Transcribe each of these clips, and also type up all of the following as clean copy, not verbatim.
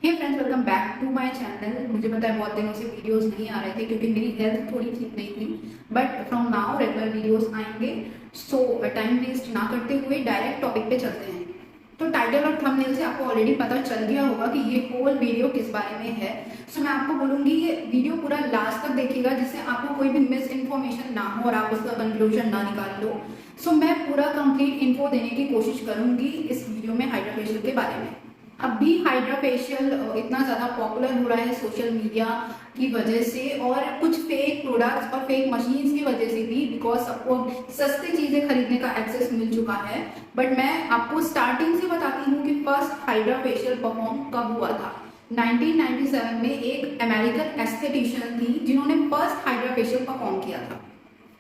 Hey friends, welcome back to my channel. मुझे पता है बहुत दिनों से वीडियोस नहीं आ रहे थे क्योंकि मेरी हेल्थ थोड़ी ठीक नहीं थी, but from now regular videos आएंगे। सो टाइम वेस्ट ना करते हुए डायरेक्ट टॉपिक पे चलते हैं। तो टाइटल और थंबनेल से आपको ऑलरेडी पता चल गया होगा कि ये होल वीडियो किस बारे में है। सो मैं आपको बोलूंगी ये वीडियो पूरा लास्ट तक देखिएगा जिससे आपको कोई भी मिस इन्फॉर्मेशन ना हो और आप उसका कंक्लूजन ना निकाल लो। सो मैं पूरा कंप्लीट इन्फो देने की कोशिश करूंगी इस वीडियो में हाइड्रा फेशियल के बारे में। अब भी हाइड्रा फेशियल इतना ज़्यादा पॉपुलर हो रहा है सोशल मीडिया की वजह से और कुछ फेक प्रोडक्ट्स और फेक मशीन्स की वजह से भी, बिकॉज सबको सस्ती चीज़ें खरीदने का एक्सेस मिल चुका है। बट मैं आपको स्टार्टिंग से बताती हूँ कि फर्स्ट हाइड्रा फेशियल परफॉर्म कब हुआ था। 1997 में एक अमेरिकन एस्थेटिशियन थी जिन्होंने फर्स्ट हाइड्रा फेशियल परफॉर्म किया था।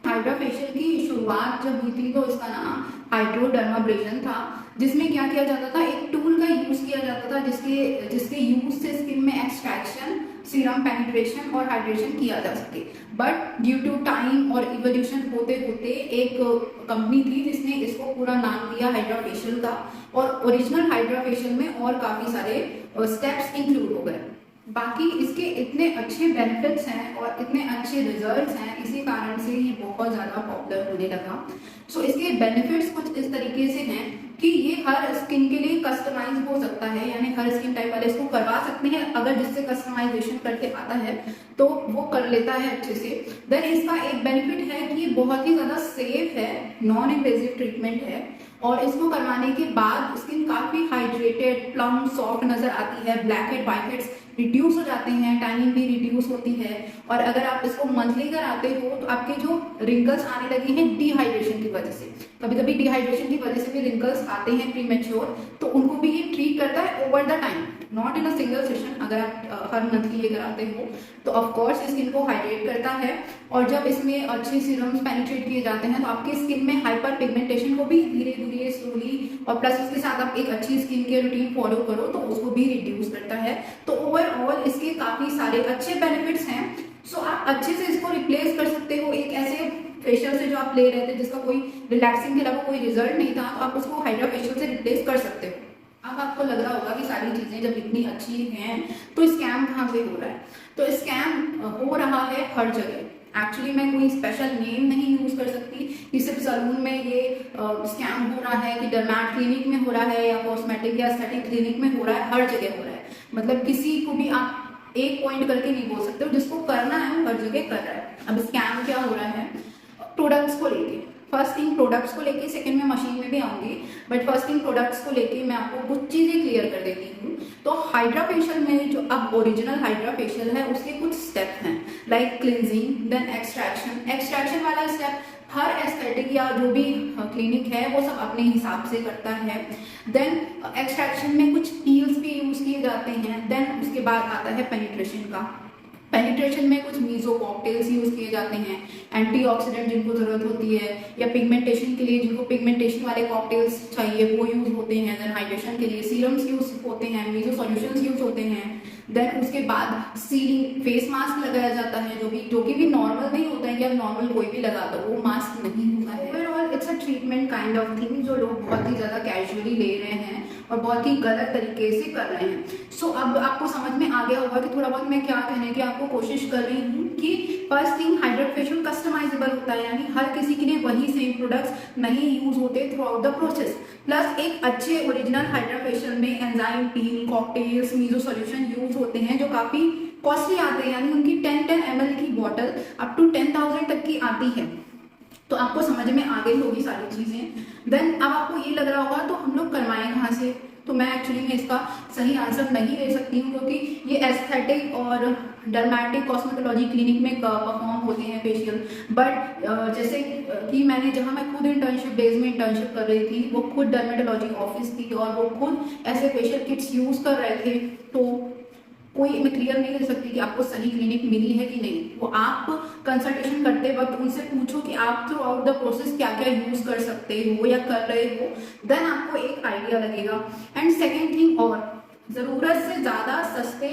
हाइड्रा फेशियल की शुरुआत जब हुई थी तो इसका नाम हाइड्रोडर्माब्रेशन था, जिसमें क्या किया जाता था, एक टूल का यूज किया जाता था जिसके जिसके यूज से स्किन में एक्सट्रैक्शन, सीरम पेनिट्रेशन और हाइड्रेशन किया जा सके। बट ड्यू टू टाइम और इवोल्यूशन होते होते एक कंपनी थी जिसने इसको पूरा नाम दिया हाइड्रा फेशियल का, और ओरिजिनल हाइड्रा फेशियल में और काफी सारे स्टेप्स इंक्लूड हो गए। बाकी इसके इतने अच्छे बेनिफिट्स हैं और इतने अच्छे रिजल्ट्स हैं, इसी कारण से ये बहुत ज़्यादा पॉपुलर होने लगा। सो इसके बेनिफिट्स कुछ इस तरीके से हैं कि ये हर स्किन के लिए कस्टमाइज हो सकता है, यानी हर स्किन टाइप वाले इसको करवा सकते हैं। अगर जिससे कस्टमाइजेशन करके आता है तो वो कर लेता है अच्छे से। देन इसका एक बेनिफिट है कि ये बहुत ही ज़्यादा सेफ है, नॉन इन्वेजिव ट्रीटमेंट है, और इसको करवाने के बाद स्किन काफ़ी हाइड्रेटेड, प्लम, सॉफ्ट नजर आती है। Black head, white heads reduce हो जाते हैं, टैनिंग भी रिड्यूस होती है। और अगर आप इसको मंथली कराते हो तो आपके जो रिंकल्स आने लगे हैं डिहाइड्रेशन की वजह से, कभी कभी डिहाइड्रेशन की वजह से भी रिंकल्स आते हैं प्रीमेच्योर, तो उनको भी ये ट्रीट करता है over the time, not in a single session. अगर आप हर मंथली ये कराते हो तो ऑफकोर्स स्किन को हाइड्रेट करता है। और जब इसमें अच्छे सीरम्स पेनिट्रेट किए जाते हैं तो आपकी स्किन में हाइपर पिगमेंटेशन को भी धीरे धीरे स्लोली, और प्लस उसके साथ आप एक अच्छी स्किन केयर रूटीन फॉलो करो तो उसको भी रिड्यूस करता है। तो ओवरऑल इसके काफी सारे अच्छे बेनिफिट्स हैं। सो आप अच्छे से इसको रिप्लेस कर सकते हो एक ऐसे फेशियल से जो आप ले रहे थे जिसका कोई रिलैक्सिंग के अलावा कोई रिजल्ट नहीं था, तो आप उसको हाइड्रा फेशियल से रिप्लेस कर सकते हो। अब आपको लग रहा होगा कि सारी चीजें जब इतनी अच्छी हैं तो स्कैम कहाँ पे हो रहा है। तो स्कैम हो रहा है हर जगह। एक्चुअली मैं कोई स्पेशल नेम नहीं यूज कर सकती कि सिर्फ सलून में ये स्कैम हो रहा है, कि डर्मेट क्लिनिक में हो रहा है, या कॉस्मेटिक या एस्थेटिक क्लिनिक में हो रहा है, हर जगह हो रहा है। मतलब किसी को भी आप एक पॉइंट करके नहीं बोल सकते हो, जिसको करना है वो हर जगह कर रहा है। अब स्कैम क्या हो रहा है प्रोडक्ट्स को लेके। फर्स्ट थिंग प्रोडक्ट्स को लेके, सेकंड में मशीन में भी आऊंगी, बट फर्स्ट थिंग प्रोडक्ट्स को लेके मैं आपको कुछ चीजें क्लियर कर देती हूँ। तो हाइड्रा फेशियल में जो अब ओरिजिनल हाइड्रा फेशियल है उसके कुछ स्टेप हैं, like cleansing, then extraction. Extraction वाला स्टेप हर एस्थेटिक या जो भी क्लिनिक है वो सब अपने हिसाब से करता है। देन एक्सट्रैक्शन में कुछ पील्स भी यूज किए जाते हैं। देन उसके बाद आता है पेनिट्रेशन का। पेनिट्रेशन में कुछ मीजो कॉकटेल्स यूज किए जाते हैं, एंटीऑक्सीडेंट जिनको जरूरत होती है, या पिगमेंटेशन के लिए जिनको पिगमेंटेशन वाले कॉकटेल्स चाहिए वो यूज होते हैं। देन हाइड्रेशन के लिए सीरम्स यूज होते हैं, मीजो सॉल्यूशंस यूज होते हैं। देन उसके बाद सीलिंग फेस मास्क लगाया जाता है, जो कि भी नॉर्मल नहीं होता है कि आप नॉर्मल कोई भी लगा दो, वो मास्क नहीं होता है। Overall it's a treatment kind of thing जो लोग बहुत ही ज्यादा कैजुअली ले रहे हैं और बहुत ही गलत तरीके से कर रहे हैं। सो अब आपको समझ में आ गया होगा कि थोड़ा बहुत मैं क्या कहने की आपको कोशिश कर रही हूँ कि first thing hydra facial customizable होता है, यानी हर किसी के लिए वही सेम प्रोडक्ट्स नहीं यूज होते throughout the process. Plus एक अच्छे ओरिजिनल हाइड्रा फेशियल में enzyme peel, cocktails, meso solution use होते हैं जो काफी कॉस्टली आते हैं, यानी उनकी 10 ml की बॉटल अप टू 10,000 तक की आती है। तो आपको समझ में आ गई होगी सारी चीजें। देन अब आपको ये लग रहा होगा तो हम लोग करवाएं कहाँ से। तो मैं एक्चुअली में इसका सही आंसर नहीं दे सकती हूँ क्योंकि ये एस्थेटिक और डर्मेटिक कॉस्मेटोलॉजी क्लिनिक में परफॉर्म होते हैं फेशियल। बट जैसे कि मैंने जहाँ मैं खुद इंटर्नशिप डेज में इंटर्नशिप कर रही थी, वो खुद डर्मेटोलॉजी ऑफिस थी और वो खुद ऐसे फेशियल किट्स यूज कर रहे थे। तो कोई मैं क्लियर नहीं कर सकती कि आपको सही क्लिनिक मिली है कि नहीं। वो आप कंसल्टेशन करते वक्त उनसे पूछो कि आप थ्रू आउट द प्रोसेस क्या क्या यूज कर सकते हो या कर रहे हो, देन आपको एक आइडिया लगेगा। एंड सेकेंड थिंग, और जरूरत से ज्यादा सस्ते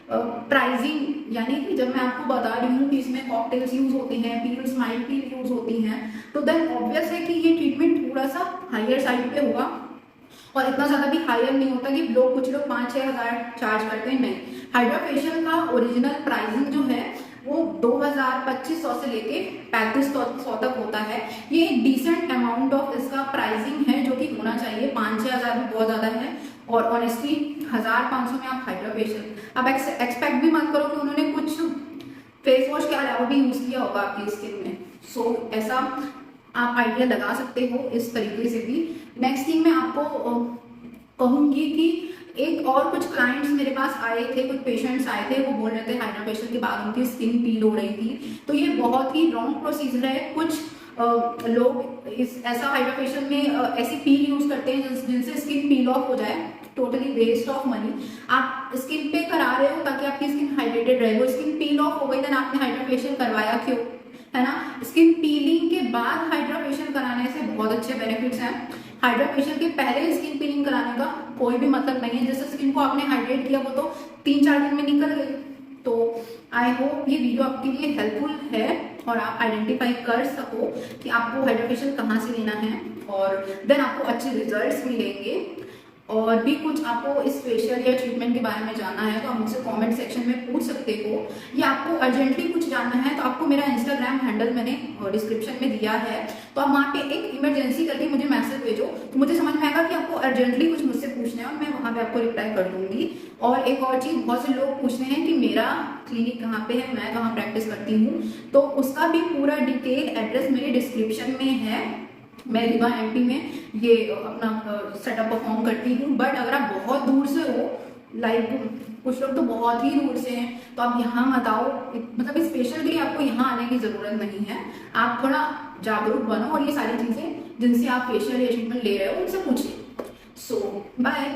प्राइसिंग, यानी कि जब मैं आपको बता रही हूँ कि इसमें कॉकटेल्स यूज होते हैं, पील्स, माइल्ड पील यूज होती हैं, तो देन ऑब्वियस है कि ये ट्रीटमेंट थोड़ा सा हायर साइड पे होगा और इतना ज़्यादा भी हायर नहीं होता कि लोग कुछ लोग 5-6 हज़ार चार्ज करते हैं, नहीं। हाइड्रा फेशियल का ओरिजिनल प्राइसिंग जो है वो 2000-2500 से लेके 3500 तक होता है। ये एक डिसेंट अमाउंट ऑफ इसका प्राइसिंग है जो कि होना चाहिए। 5-6 हज़ार भी बहुत ज़्यादा है, और ऑनेस्टली 1000-500 में आप हाइड्रा फेशियल अब एक्सपेक्ट भी मत करो कि उन्होंने कुछ फेस वॉश के अलावा भी यूज किया होगा आपकी स्किन में। सो ऐसा आप आइडिया लगा सकते हो इस तरीके से भी। नेक्स्ट थिंग मैं आपको कहूंगी कि एक और कुछ क्लाइंट्स मेरे पास आए थे, कुछ पेशेंट्स आए थे, वो बोल रहे थे हाइड्रा फेशियल के बाद उनकी स्किन पील हो रही थी। तो ये बहुत ही रॉन्ग प्रोसीजर है। कुछ लोग इस ऐसा हाइड्रा फेशियल में ऐसी पील यूज करते हैं जिनसे स्किन पील ऑफ हो जाए। Totally waste of money. आप स्किन पे करा रहे हो ताकि आपकी स्किन हाइड्रेटेड रहे, वो स्किन पील ऑफ हो गई देन आपने हाइड्रा फेशियल करवाया क्यों, है ना। स्किन पीलिंग के बाद हाइड्रा फेशियल कराने से बहुत अच्छे बेनिफिट्स हैं। हाइड्रा फेशियल के पहले स्किन पीलिंग कराने का कोई भी मतलब नहीं है। जैसे स्किन को आपने हाइड्रेट किया वो तो 3-4 दिन में निकल गई। तो आई होप ये वीडियो आपके लिए हेल्पफुल है और आप आइडेंटिफाई कर सको कि आपको हाइड्रा फेशियल कहाँ से लेना है, और देन आपको अच्छे रिजल्ट्स मिलेंगे। और भी कुछ आपको इस फेशियल या ट्रीटमेंट के बारे में जानना है तो आप मुझसे कमेंट सेक्शन में पूछ सकते हो, या आपको अर्जेंटली कुछ जानना है तो आपको मेरा इंस्टाग्राम हैंडल मैंने डिस्क्रिप्शन में दिया है, तो आप वहाँ पे एक इमरजेंसी करके मुझे मैसेज भेजो, तो मुझे समझ में आएगा कि आपको अर्जेंटली कुछ मुझसे पूछना है और मैं वहाँ पे आपको रिप्लाई कर दूंगी। और एक और चीज़, बहुत से लोग पूछते हैं कि मेरा क्लिनिक कहाँ पे है, मैं कहाँ प्रैक्टिस करती हूँ, तो उसका भी पूरा डिटेल एड्रेस मेरे डिस्क्रिप्शन में है। मैं रीवा एमपी में ये अपना सेटअप परफॉर्म करती हूँ। बट अगर आप बहुत दूर से हो, लाइक कुछ लोग तो बहुत ही दूर से हैं, तो आप यहाँ मत आओ। मतलब स्पेशल के लिए आपको यहाँ आने की ज़रूरत नहीं है। आप थोड़ा जागरूक बनो और ये सारी चीज़ें जिनसे आप फेशियल या ट्रीटमेंट ले रहे हो उनसे पूछिए। सो बाय।